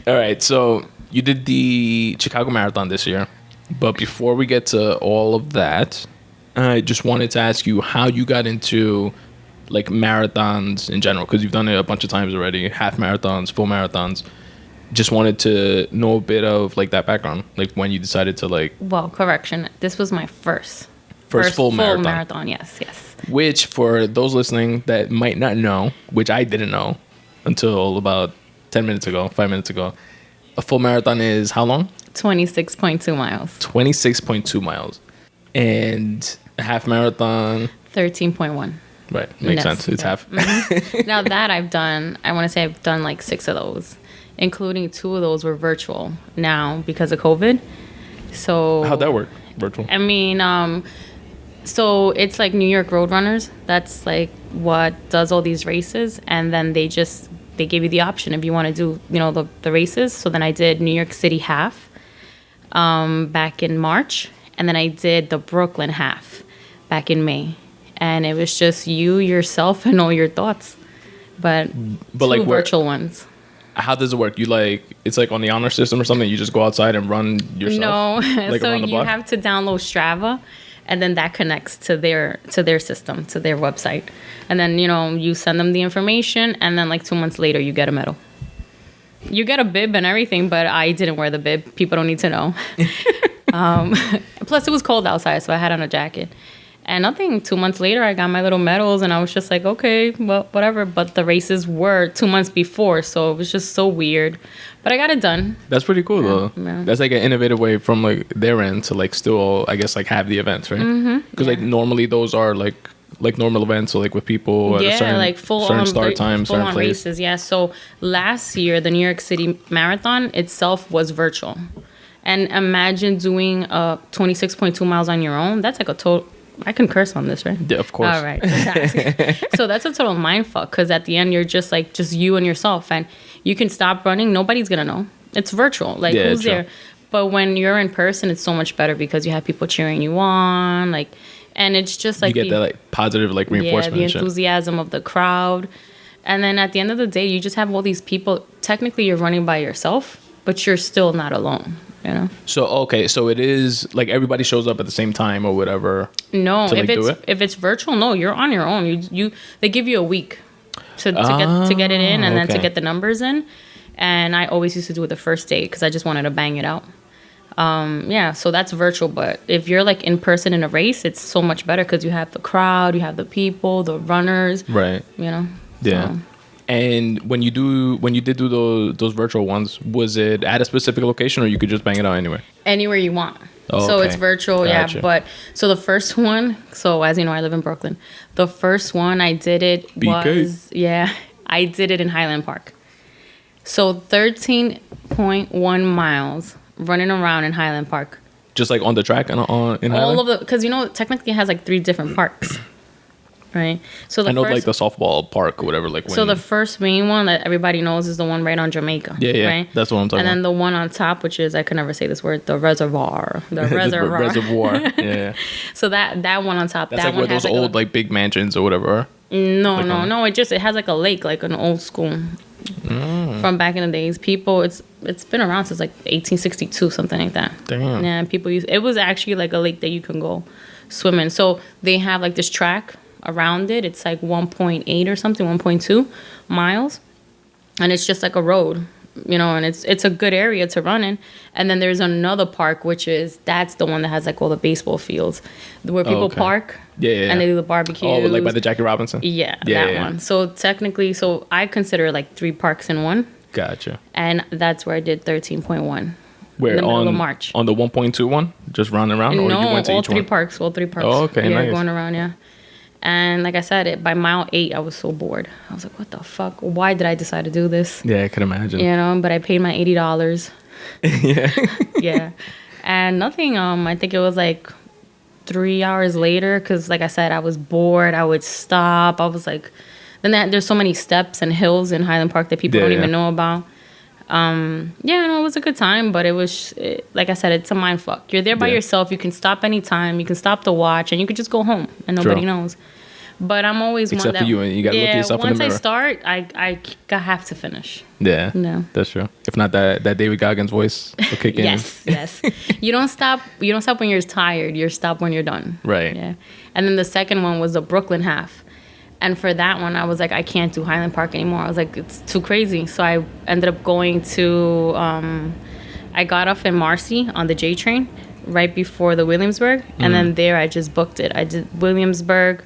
All right, so you did the Chicago Marathon this year, but before we get to all of that, I just wanted to ask you how you got into like marathons in general, because you've done it a bunch of times already, half marathons, full marathons. Just wanted to know a bit of like that background, like when you decided to like. Well, correction. This was my first full marathon. Yes. Which, for those listening that might not know, which I didn't know until about 5 minutes ago, a full marathon is how long? 26.2 miles. 26.2 miles. And a half marathon? 13.1. Right. Makes sense. It's half. Mm-hmm. Now that I've done like 6 of those, including 2 of those were virtual now because of COVID. So how'd that work? Virtual? I mean, so it's like New York Roadrunners. That's like what does all these races. And then they give you the option if you want to do, the races. So then I did New York City half back in March. And then I did the Brooklyn half back in May. And it was just you, yourself, and all your thoughts. But 2 like virtual ones. How does it work? It's like on the honor system or something? You just go outside and run yourself? No. Like so around the block? You have to download Strava, and then that connects to their system, to their website. And then, you send them the information, and then like 2 months later, you get a medal. You get a bib and everything, but I didn't wear the bib. People don't need to know. Plus, it was cold outside, so I had on a jacket. And nothing. 2 months later, I got my little medals, and I was just like, okay, well, whatever. But the races were 2 months before, so it was just so weird. But I got it done. That's pretty cool, though. Yeah. That's like an innovative way from like their end to like still, I guess, like have the events, right? Because like normally those are like normal events, so like with people at a certain, like certain start time, certain place. Races. Yeah. So last year, the New York City Marathon itself was virtual, and imagine doing 26.2 miles on your own. That's like a total. I can curse on this, right? Yeah, of course. All right. So that's a total mind fuck, because at the end, you're just you and yourself, and you can stop running. Nobody's going to know. It's virtual. Like, who's true. there? But when you're in person, it's so much better because you have people cheering you on. Like, and it's just like... You get that like positive like reinforcement. Yeah, the enthusiasm of the crowd. And then at the end of the day, you just have all these people. Technically, you're running by yourself, but you're still not alone. So okay, so it is like everybody shows up at the same time or whatever. No, if it's virtual, no, you're on your own. You they give you a week to get it in, and then to get the numbers in. And I always used to do it the first day because I just wanted to bang it out. So that's virtual. But if you're like in person in a race, it's so much better because you have the crowd, you have the people, the runners, right? Yeah. So. And when you did do those virtual ones, was it at a specific location or you could just bang it out anywhere? Anywhere you want. Oh, so okay. it's virtual, Gotcha. yeah. But so the first one, so as you know, I live in Brooklyn. The first one I did it was, I did it in Highland Park. So 13.1 miles running around in Highland Park. Just like on the track in Highland? All of the, because technically it has like 3 different parks. Right. So I know like the softball park or whatever. So the first main one that everybody knows is the one right on Jamaica. Yeah. Right? That's what I'm talking about. And then the one on top, which is, I can never say this word, the reservoir. The reservoir. Reservoir. Yeah. So that one on top. That's that like where those old like big mansions or whatever. No. It has like a lake, like an old school from back in the days. People, it's been around since like 1862, something like that. Damn. Yeah. People it was actually like a lake that you can go swim in. So they have like this track around it. It's like 1.8 or something, 1.2 miles, and it's just like a road, and it's a good area to run in. And then there's another park, that's the one that has like all the baseball fields where people park, and they do the barbecue. Oh, like by the Jackie Robinson. That one. So technically, I consider like 3 parks in one. Gotcha. And that's where I did 13.1. Where in the middle of March. On the 1.2 one, just running around, or you went to all each 3 one? parks. All 3 parks. Oh, okay, yeah, nice. Going around, yeah. And like I said, by mile 8, I was so bored. I was like, what the fuck? Why did I decide to do this? Yeah, I can imagine. But I paid my $80. Yeah. Yeah. And nothing, I think it was like 3 hours later, because like I said, I was bored. I would stop. I was like, there's so many steps and hills in Highland Park that people don't even know about. It was a good time, but like I said, it's a mind fuck. You're there by yourself. You can stop anytime. You can stop to watch, and you can just go home, and nobody knows. But I'm always Except one that for you, and you gotta look at yourself in the once mirror. I start, I have to finish. Yeah, No. that's true. If not, that David Goggins voice will kick in. Yes. You don't stop when you're tired. You stop when you're done. Right. Yeah. And then the second one was the Brooklyn half. And for that one, I was like, I can't do Highland Park anymore. I was like, it's too crazy. So I ended up going to, I got off in Marcy on the J train right before the Williamsburg. And then there I just booked it. I did Williamsburg,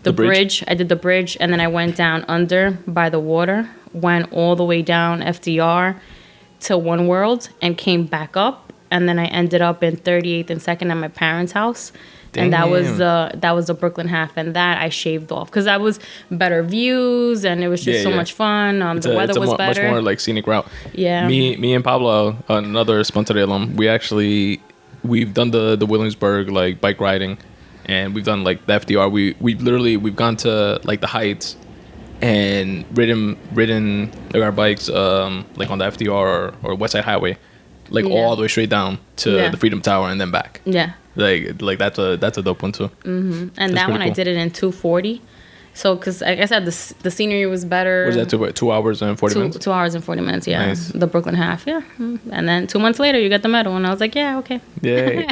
the bridge. I did the bridge. And then I went down under by the water, went all the way down FDR to One World and came back up. And then I ended up in 38th and 2nd at my parents' house. Damn. And that was the Brooklyn half, and that I shaved off because that was better views and it was just much fun. The weather was better. Much more like scenic route. Yeah. Me and Pablo, another Spun Today alum, we've done the Williamsburg like bike riding, and we've done like the FDR. We've gone to like the heights and ridden like our bikes like on the FDR or West Side Highway, like all the way straight down to the Freedom Tower and then back. Yeah. Like that's a dope one too. Mm-hmm. And that one cool. I did it in 2:40. So because like I said, the scenery was better. Was that 2 hours and 40 minutes? 2 hours and 40 minutes. Yeah. Nice. The Brooklyn half. Yeah. And then 2 months later, you get the medal, and I was like, yeah, okay. Yay.